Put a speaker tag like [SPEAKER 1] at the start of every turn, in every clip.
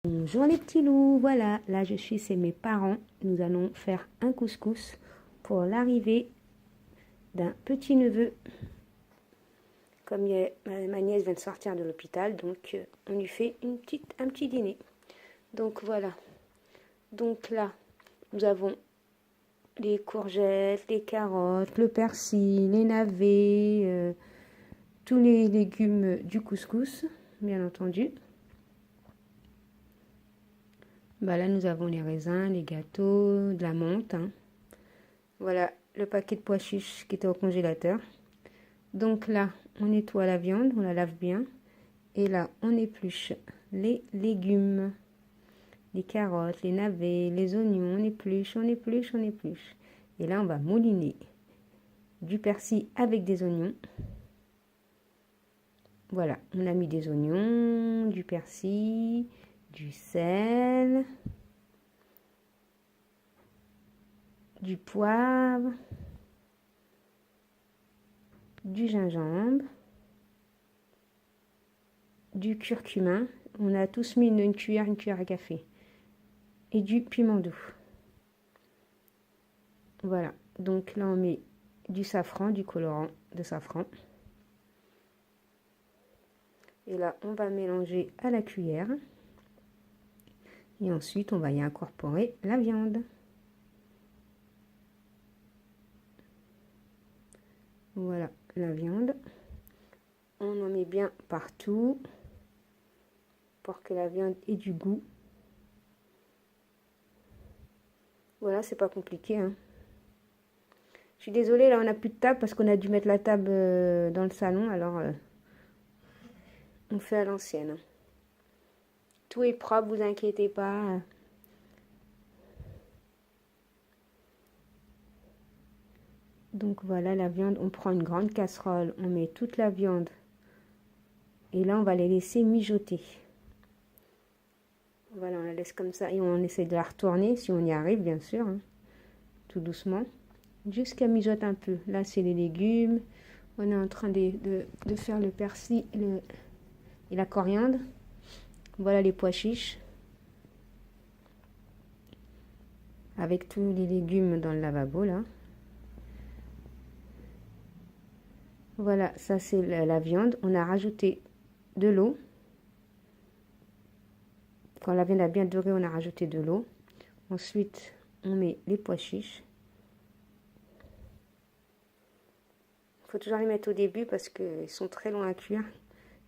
[SPEAKER 1] Bonjour les petits loups, voilà, là je suis chez mes parents. Nous allons faire un couscous pour l'arrivée d'un petit neveu. Comme ma nièce vient de sortir de l'hôpital, donc on lui fait un petit dîner. Donc voilà, donc là nous avons les courgettes, les carottes, le persil, les navets, tous les légumes du couscous, bien entendu. Bah là, nous avons les raisins, les gâteaux, de la menthe. Hein. Voilà le paquet de pois chiches qui était au congélateur. Donc là, on nettoie la viande, on la lave bien. Et là, on épluche les légumes, les carottes, les navets, les oignons. On épluche, on épluche, on épluche. Et là, on va mouliner du persil avec des oignons. Voilà, on a mis des oignons, du persil, du sel, du poivre, du gingembre, du curcuma. On a tous mis une cuillère à café. Et du piment doux. Voilà, donc là on met du safran, du colorant de safran. Et là on va mélanger à la cuillère. Et ensuite on va y incorporer la viande. Voilà la viande. On en met bien partout pour que la viande ait du goût. Voilà, c'est pas compliqué. Hein. Je suis désolée, là on n'a plus de table parce qu'on a dû mettre la table dans le salon. Alors on fait à l'ancienne. Tout est propre, vous inquiétez pas. Donc voilà la viande, on prend une grande casserole, on met toute la viande et là on va les laisser mijoter. Voilà, on la laisse comme ça et on essaie de la retourner si on y arrive bien sûr, hein, tout doucement, jusqu'à mijoter un peu. Là c'est les légumes, on est en train de faire le persil et la coriandre. Voilà les pois chiches avec tous les légumes dans le lavabo là. Voilà, ça c'est la viande. On a rajouté de l'eau. Quand la viande a bien doré, on a rajouté de l'eau. Ensuite, on met les pois chiches. Il faut toujours les mettre au début parce qu'ils sont très longs à cuire.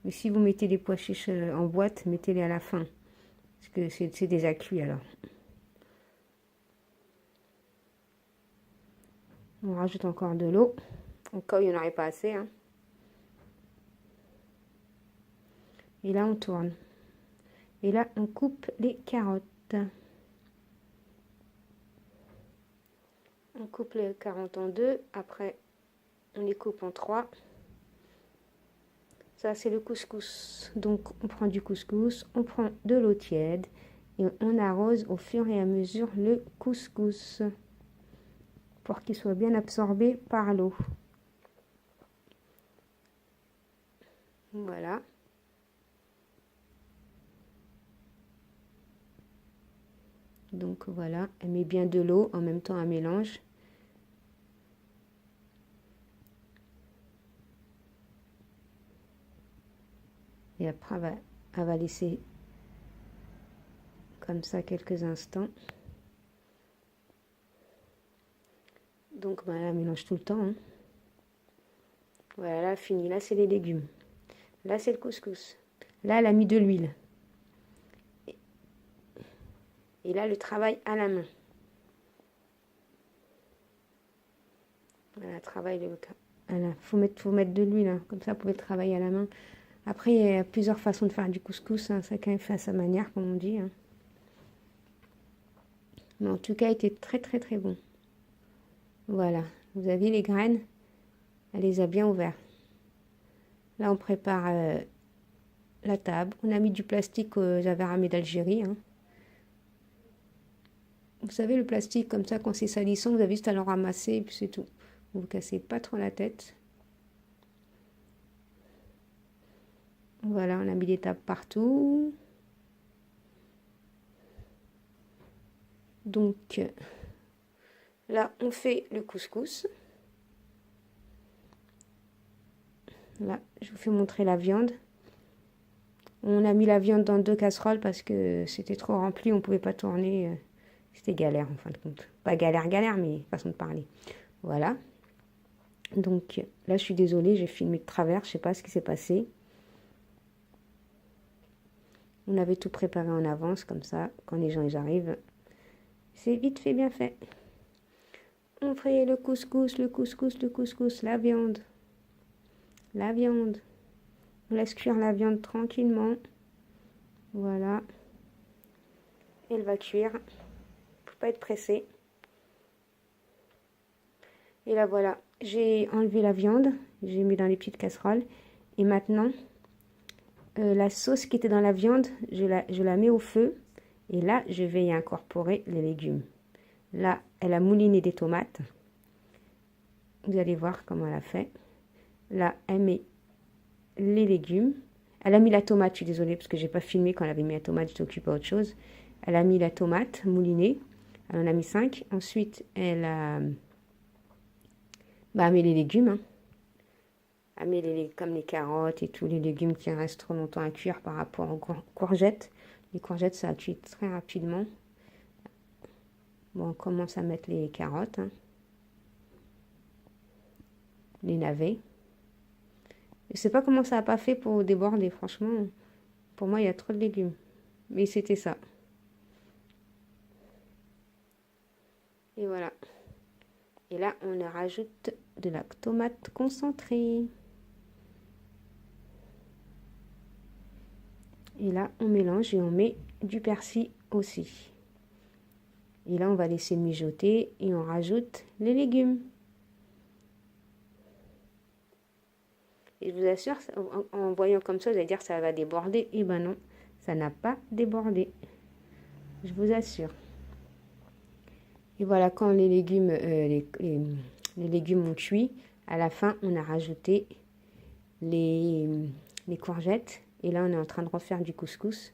[SPEAKER 1] Mais si vous mettez les pois chiches en boîte, mettez-les à la fin. Parce que c'est déjà cuit alors. On rajoute encore de l'eau. Au cas où il n'y en aurait pas assez. Hein. Et là, on tourne. Et là, on coupe les carottes. On coupe les carottes en deux. Après, on les coupe en trois. Ça, c'est le couscous. Donc, on prend du couscous, on prend de l'eau tiède et on arrose au fur et à mesure le couscous pour qu'il soit bien absorbé par l'eau. Voilà. Donc voilà, elle met bien de l'eau, en même temps un mélange. Et après, elle va laisser comme ça quelques instants. Donc elle mélange tout le temps. Hein. Voilà, là, fini. Là, c'est les légumes. Là, c'est le couscous. Là, elle a mis de l'huile. Et là, le travail à la main. Voilà, travail de... Faut mettre de l'huile, hein. Comme ça, vous pouvez travailler à la main. Après, il y a plusieurs façons de faire du couscous. Hein. Chacun fait à sa manière, comme on dit. Hein. Mais en tout cas, il était très, très, très bon. Voilà. Vous avez les graines. Elle les a bien ouvertes. Là, on prépare la table. On a mis du plastique que j'avais ramené d'Algérie. Hein. Vous savez, le plastique, comme ça, quand c'est salissant, vous avez juste à le ramasser et puis c'est tout. Vous ne cassez pas trop la tête. Voilà, on a mis des tables partout. Donc, là, on fait le couscous. Là, je vous fais montrer la viande. On a mis la viande dans 2 casseroles parce que c'était trop rempli, on ne pouvait pas tourner. C'était galère en fin de compte. Pas galère, galère, mais façon de parler. Voilà. Donc là, je suis désolée, j'ai filmé de travers, je ne sais pas ce qui s'est passé. On avait tout préparé en avance, comme ça, quand les gens ils arrivent, c'est vite fait, bien fait. On fait le couscous, le couscous, le couscous, la viande. La viande. On laisse cuire la viande tranquillement. Voilà. Elle va cuire. Faut pas être pressé. Et là, voilà. J'ai enlevé la viande. J'ai mis dans les petites casseroles. Et maintenant, la sauce qui était dans la viande, je la mets au feu. Et là, je vais y incorporer les légumes. Là, elle a mouliné des tomates. Vous allez voir comment elle a fait. Là, elle met les légumes. Elle a mis la tomate, je suis désolée parce que j'ai pas filmé quand elle avait mis la tomate, j'étais occupée à autre chose. Elle a mis la tomate moulinée. Elle en a mis 5. Ensuite, elle a mis les légumes. Hein. Elle met comme les carottes et tous les légumes qui restent trop longtemps à cuire par rapport aux courgettes. Les courgettes, ça cuit très rapidement. Bon, on commence à mettre les carottes. Hein. Les navets. Je sais pas comment ça n'a pas fait pour déborder, franchement. Pour moi, il y a trop de légumes. Mais c'était ça. Et voilà. Et là, on rajoute de la tomate concentrée. Et là, on mélange et on met du persil aussi. Et là, on va laisser mijoter et on rajoute les légumes. Et je vous assure, en voyant comme ça, vous allez dire que ça va déborder. Et ben non, ça n'a pas débordé. Je vous assure. Et voilà, quand les légumes, les légumes ont cuit, à la fin, on a rajouté les courgettes. Et là, on est en train de refaire du couscous.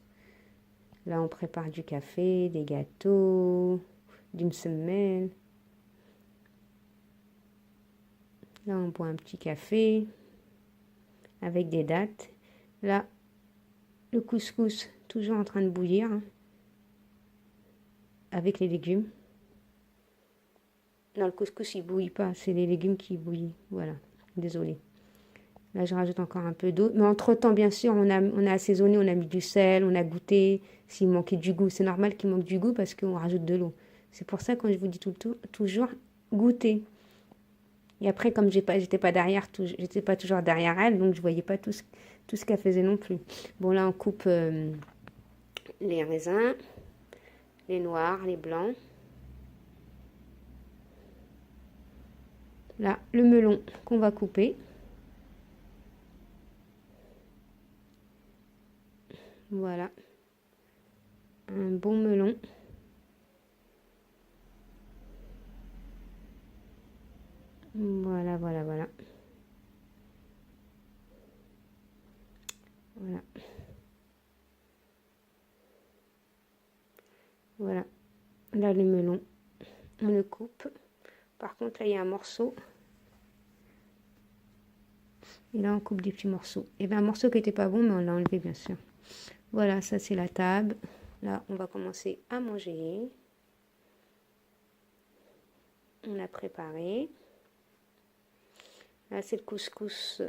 [SPEAKER 1] Là, on prépare du café, des gâteaux, du msemen. Là, on boit un petit café avec des dattes. Là, le couscous, toujours en train de bouillir, hein, avec les légumes. Non, le couscous, il bouillit pas, c'est les légumes qui bouillent. Voilà, désolée. Là, je rajoute encore un peu d'eau. Mais entre-temps, bien sûr, on a assaisonné, on a mis du sel, on a goûté. S'il manquait du goût, c'est normal qu'il manque du goût parce qu'on rajoute de l'eau. C'est pour ça, quand je vous dis toujours goûter. Et après, comme j'étais pas toujours derrière elle, donc je voyais pas tout ce qu'elle faisait non plus. Bon, là, on coupe les raisins, les noirs, les blancs. Là, le melon qu'on va couper. Voilà. Un bon melon. Voilà, voilà, voilà. Voilà. Voilà. Là, le melon, on le coupe. Par contre, là, il y a un morceau. Et là, on coupe des petits morceaux. Et bien, un morceau qui n'était pas bon, mais on l'a enlevé, bien sûr. Voilà, ça, c'est la table. Là, on va commencer à manger. On a préparé. Là, c'est le couscous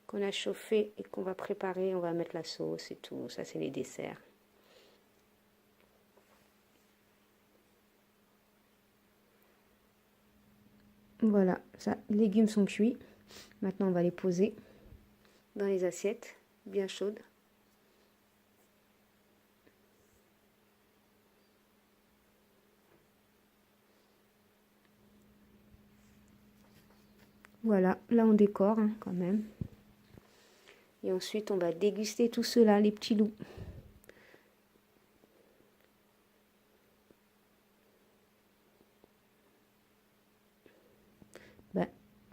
[SPEAKER 1] qu'on a chauffé et qu'on va préparer. On va mettre la sauce et tout. Ça, c'est les desserts. Voilà, ça, les légumes sont cuits. Maintenant, on va les poser dans les assiettes bien chaudes. Voilà, là on décore hein, quand même. Et ensuite, on va déguster tout cela, les petits loups.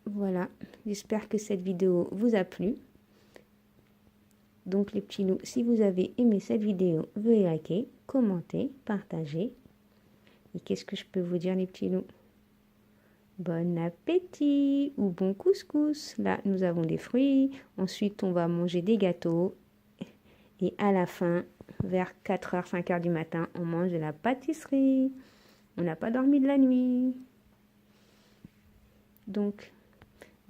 [SPEAKER 1] Voilà, j'espère que cette vidéo vous a plu. Donc les petits loups, si vous avez aimé cette vidéo, veuillez liker, commenter, partager. Et qu'est-ce que je peux vous dire les petits loups? Bon appétit ou bon couscous. Là, nous avons des fruits. Ensuite, on va manger des gâteaux. Et à la fin, vers 4h, 5h du matin, on mange de la pâtisserie. On n'a pas dormi de la nuit. Donc,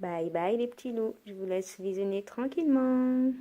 [SPEAKER 1] bye bye les petits loups. Je vous laisse visionner tranquillement.